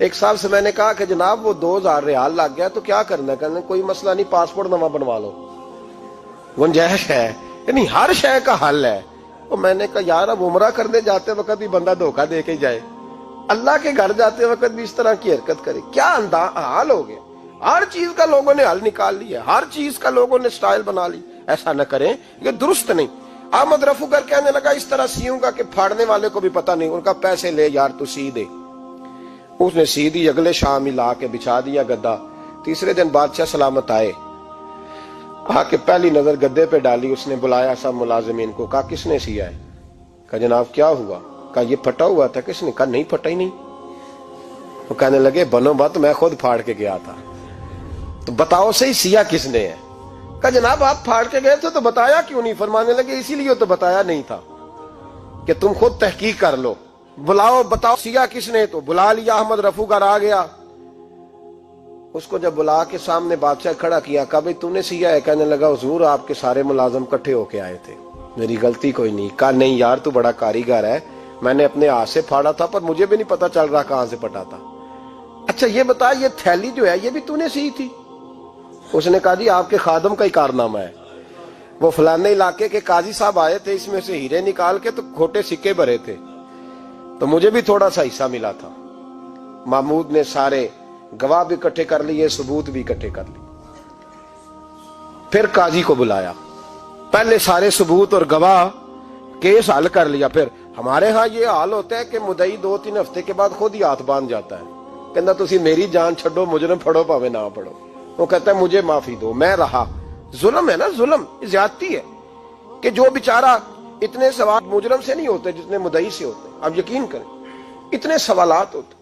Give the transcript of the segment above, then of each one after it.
ایک صاحب سے میں نے کہا کہ جناب وہ 2000 ریال لگ گیا تو کیا کرنا ہے؟ کہنے کوئی مسئلہ نہیں، پاسپورٹ نواں بنوا لو، گنجائش ہے، یعنی ہر شے کا حل ہے۔ تو میں نے کہا یار اب عمرہ کرنے جاتے وقت بھی بندہ دھوکہ دے کے جائے، اللہ کے گھر جاتے وقت بھی اس طرح کی حرکت کرے، کیا حال ہو گیا؟ ہر چیز کا لوگوں نے حل نکال لیا، ہر چیز کا لوگوں نے سٹائل بنا لی۔ ایسا نہ کریں، یہ درست نہیں۔ احمد رفو کر کہنے لگا اس طرح سیوں گا کہ پھاڑنے والے کو بھی پتہ نہیں۔ ان کا پیسے لے یار تو سی دے۔ اس نے سی دی، اگلے شام ہی لا کے بچھا دیا گدا۔ تیسرے دن بادشاہ سلامت آئے، آ کے پہلی نظر گدے پہ ڈالی، اس نے بلایا سب ملازمین کو، کہا کس نے سیا ہے؟ کہا جناب کیا ہوا؟ کہا یہ پھٹا ہوا تھا۔ کس نے؟ کہا نہیں پھٹا ہی نہیں۔ وہ کہنے لگے بنو بات، میں خود پھاڑ کے گیا تھا، تو بتاؤ صحیح سیا کس نے ہے؟ کہا جناب آپ پھاڑ کے گئے تھے تو بتایا کیوں نہیں؟ فرمانے لگے اسی لیے تو بتایا نہیں تھا کہ تم خود تحقیق کر لو، بلاؤ بتاؤ سیا کس نے۔ تو بلا لیا، احمد رفو گھر آ گیا۔ اس کو جب بلا کے سامنے بادشاہ کھڑا کیا، کہا بھئی تم نے سیا ہے؟ کہنے لگا حضور آپ کے سارے ملازم کٹھے ہو کے آئے تھے، میری غلطی کوئی نہیں۔ کہا نہیں یار تو بڑا کاریگر ہے، میں نے اپنے ہاتھ سے پھاڑا تھا پر مجھے بھی نہیں پتا چل رہا کہاں سے پھٹا تھا۔ اچھا یہ بتا یہ تھیلی جو ہے یہ بھی تو نے سی تھی؟ اس نے کہا جی آپ کے خادم کا ہی کارنامہ ہے، وہ فلانے علاقے کے قاضی صاحب آئے تھے، اس میں سے ہیرے نکال کے تو کھوٹے سکے بھرے تھے، تو مجھے بھی تھوڑا سا حصہ ملا تھا۔ محمود نے سارے گواہ بھی اکٹھے کر لیے، ثبوت بھی اکٹھے کر لیے۔ پھر قاضی کو بلایا، پہلے سارے ثبوت اور گواہ کیس حل کر لیا۔ پھر ہمارے ہاں یہ حال ہوتا ہے کہ مدعی 2-3 ہفتے کے بعد خود ہی ہاتھ باندھ جاتا ہے، کہنا تسی میری جان چھڈو، مجرم پھڑو پاوے نہ پڑھو۔ وہ کہتا ہے مجھے معافی دو، میں رہا۔ ظلم ہے نا، ظلم زیادتی ہے کہ جو بیچارہ اتنے سوال مجرم سے نہیں ہوتے جتنے مدعی سے ہوتے۔ اب یقین کریں اتنے سوالات ہوتے،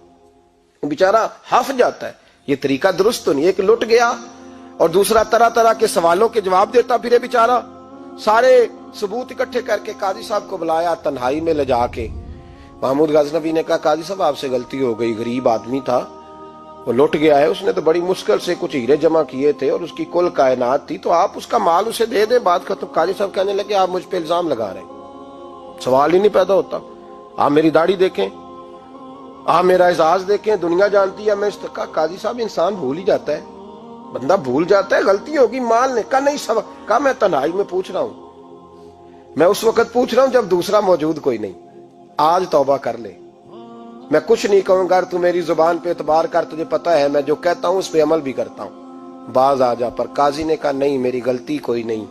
بیچارہ ہف جاتا ہے۔ یہ طریقہ درست تو نہیں، ایک لٹ گیا اور دوسرا طرح طرح کے سوالوں کے جواب دیتا پھرے بیچارہ۔ سارے ثبوت اکٹھے کر کے قاضی صاحب کو بلایا تنہائی میں لے جا کے۔ محمود غزنوی نے کہا قاضی صاحب آپ سے غلطی ہو گئی، غریب آدمی تھا، وہ لٹ گیا ہے، اس نے تو بڑی مشکل سے کچھ ہیرے جمع کیے تھے اور اس کی کل کائنات تھی، تو آپ اس کا مال اسے دے دیں، بات ختم۔ قاضی صاحب کہنے لگے آپ مجھ پہ الزام لگا رہے ہیں، سوال ہی نہیں پیدا ہوتا۔ آپ میری داڑھی دیکھیں، آپ میرا اعزاز دیکھیں، دنیا جانتی ہے میں اس کا۔ قاضی صاحب انسان بھول ہی جاتا ہے، بندہ بھول جاتا ہے، غلطی ہوگی، مال نے کہا نہیں سب کہا میں تنہائی میں پوچھ رہا ہوں، میں اس وقت پوچھ رہا ہوں جب دوسرا موجود کوئی نہیں، آج توبہ کر لے، میں کچھ نہیں کہوں گا، تو میری زبان پہ اعتبار کر، تجھے پتہ ہے میں جو کہتا ہوں اس پہ عمل بھی کرتا ہوں، باز آ جا۔ پر قاضی نے کہا نہیں میری غلطی کوئی نہیں۔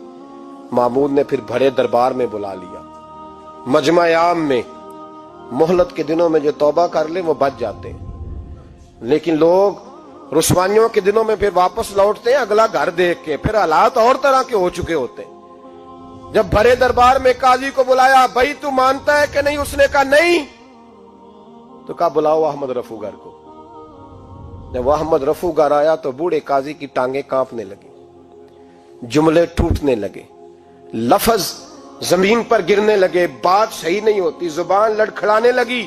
محمود نے پھر بڑے دربار میں بلا لیا، مجمع عام میں۔ مہلت کے دنوں میں جو توبہ کر لے وہ بچ جاتے ہیں، لیکن لوگ رسوائیوں کے دنوں میں پھر واپس لوٹتے ہیں اگلا گھر دیکھ کے، پھر حالات اور طرح کے ہو چکے ہوتے ہیں۔ جب بڑے دربار میں قاضی کو بلایا، بھائی تو مانتا ہے کہ نہیں؟ اس نے کہا نہیں۔ تو کہا بلاؤ احمد رفو گھر کو۔ جب وہ احمد رفو گھر آیا تو بوڑھے قاضی کی ٹانگیں کانپنے لگی، جملے ٹوٹنے لگے، لفظ زمین پر گرنے لگے، بات صحیح نہیں ہوتی، زبان لڑکھڑانے لگی۔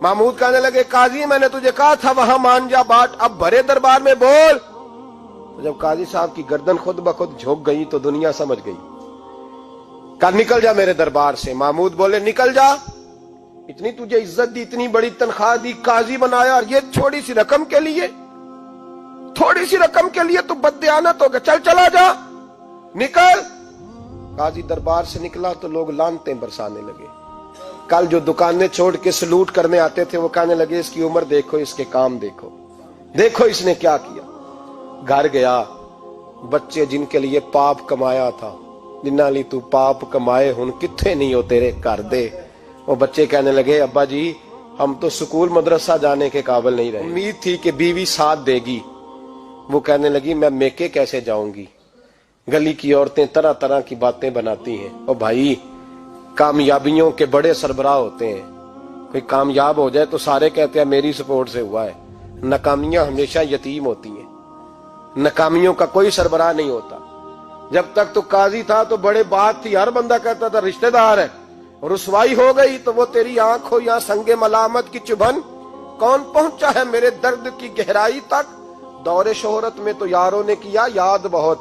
محمود کہنے لگے قاضی میں نے تجھے کہا تھا وہاں مان جا بات، اب بڑے دربار میں بول۔ تو جب قاضی صاحب کی گردن خود بخود جھک گئی تو دنیا سمجھ گئی، کہا نکل جا میرے دربار سے۔ محمود بولے نکل جا، اتنی تجھے عزت دی، اتنی بڑی تنخواہ دی، قاضی بنایا، اور یہ تھوڑی سی رقم کے لیے، تھوڑی سی رقم کے لیے تو بددیانت ہو گیا، چل چلا جا، نکل۔ قاضی دربار سے نکلا تو لوگ لعنتیں برسانے لگے۔ کل جو دکانیں چھوڑ کے سلوٹ کرنے آتے تھے وہ کہنے لگے اس کی عمر دیکھو، اس کے کام دیکھو، دیکھو اس نے کیا کیا۔ گھر گیا، بچے جن کے لیے پاپ کمایا تھا، جنہاں لی تو پاپ کمائے ہن کتھے نہیں ہو تیرے گھر دے، وہ بچے کہنے لگے ابا جی ہم تو سکول مدرسہ جانے کے قابل نہیں رہے، امید تھی کہ بیوی ساتھ دے گی۔ وہ کہنے لگی میں میکے کیسے جاؤں گی، گلی کی عورتیں طرح طرح کی باتیں بناتی ہیں۔ اور بھائی کامیابیوں کے بڑے سربراہ ہوتے ہیں، کوئی کامیاب ہو جائے تو سارے کہتے ہیں میری سپورٹ سے ہوا ہے، ناکامیاں ہمیشہ یتیم ہوتی ہیں، ناکامیوں کا کوئی سربراہ نہیں ہوتا۔ جب تک تو قاضی تھا تو بڑے بات تھی، ہر بندہ کہتا تھا رشتہ دار ہے، رسوائی ہو گئی تو وہ تیری آنکھ ہو یا سنگ ملامت کی چبھن، کون پہنچا ہے میرے درد کی گہرائی تک، دور شہرت میں تو یاروں نے کیا یاد بہت،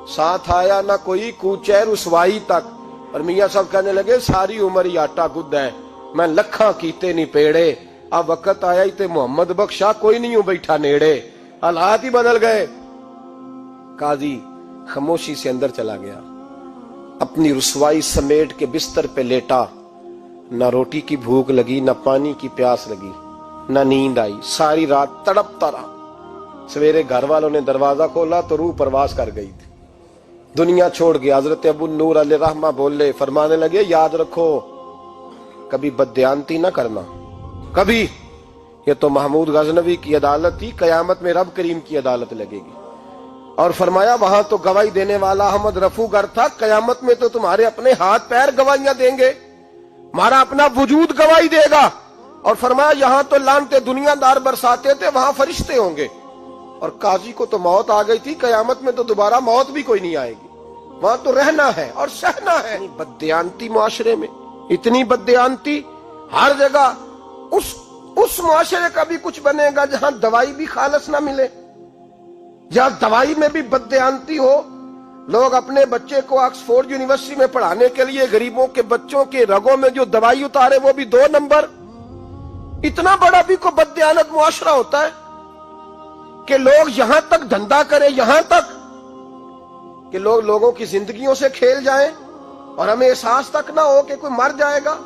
ساتھ آیا نہ کوئی کوچے رسوائی تک۔ اور میاں صاحب کہنے لگے ساری عمر ہی آٹا گد ہے، میں لکھاں کیتے نہیں پیڑے، اب وقت آیا ہی تے محمد بخشا کوئی نہیں ہوں بیٹھا نیڑے، حالات ہی بدل گئے۔ قاضی خاموشی سے اندر چلا گیا، اپنی رسوائی سمیٹ کے بستر پہ لیٹا، نہ روٹی کی بھوک لگی، نہ پانی کی پیاس لگی، نہ نیند آئی، ساری رات تڑپتا رہا۔ سویرے گھر والوں نے دروازہ کھولا تو روح پرواز کر گئی تھی، دنیا چھوڑ گیا۔ حضرت ابو نور علیہ رحمہ بولے، فرمانے لگے یاد رکھو کبھی بددیانتی نہ کرنا، کبھی۔ یہ تو محمود غزنوی کی عدالت تھی، قیامت میں رب کریم کی عدالت لگے گی۔ اور فرمایا وہاں تو گواہی دینے والا احمد رفو گر تھا، قیامت میں تو تمہارے اپنے ہاتھ پیر گواہیاں دیں گے، ہمارا اپنا وجود گواہی دے گا۔ اور فرمایا یہاں تو لانتے دنیا دار برساتے تھے، وہاں فرشتے ہوں گے۔ اور قاضی کو تو موت آ گئی تھی، قیامت میں تو دوبارہ موت بھی کوئی نہیں آئے گی، وہاں تو رہنا ہے اور سہنا ہے۔ بددیانتی معاشرے میں، اتنی بددیانتی ہر جگہ۔ اس معاشرے کا بھی کچھ بنے گا جہاں دوائی بھی خالص نہ ملے، جہاں دوائی میں بھی بددیانتی ہو۔ لوگ اپنے بچے کو آکسفورڈ یونیورسٹی میں پڑھانے کے لیے غریبوں کے بچوں کے رگوں میں جو دوائی اتارے وہ بھی 2 نمبر۔ اتنا بڑا بھی کوئی بددیانت معاشرہ ہوتا ہے کہ لوگ یہاں تک دھندا کریں، یہاں تک کہ لوگ لوگوں کی زندگیوں سے کھیل جائیں اور ہمیں احساس تک نہ ہو کہ کوئی مر جائے گا،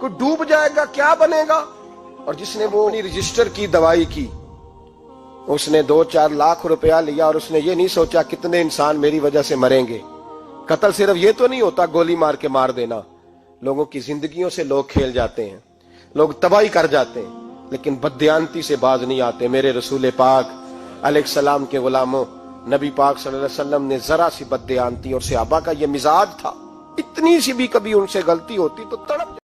کوئی ڈوب جائے گا، کیا بنے گا۔ اور جس نے وہ اپنی رجسٹر کی دوائی کی، اس نے 2-4 لاکھ روپیہ لیا اور اس نے یہ نہیں سوچا کتنے انسان میری وجہ سے مریں گے۔ قتل صرف یہ تو نہیں ہوتا گولی مار کے مار دینا، لوگوں کی زندگیوں سے لوگ کھیل جاتے ہیں، لوگ تباہی کر جاتے ہیں، لیکن بددیانتی سے باز نہیں آتے۔ میرے رسول پاک علیہ السلام کے غلاموں، نبی پاک صلی اللہ علیہ وسلم نے ذرا سی بددیانتی، اور صحابہ کا یہ مزاج تھا، اتنی سی بھی کبھی ان سے غلطی ہوتی تو تڑپ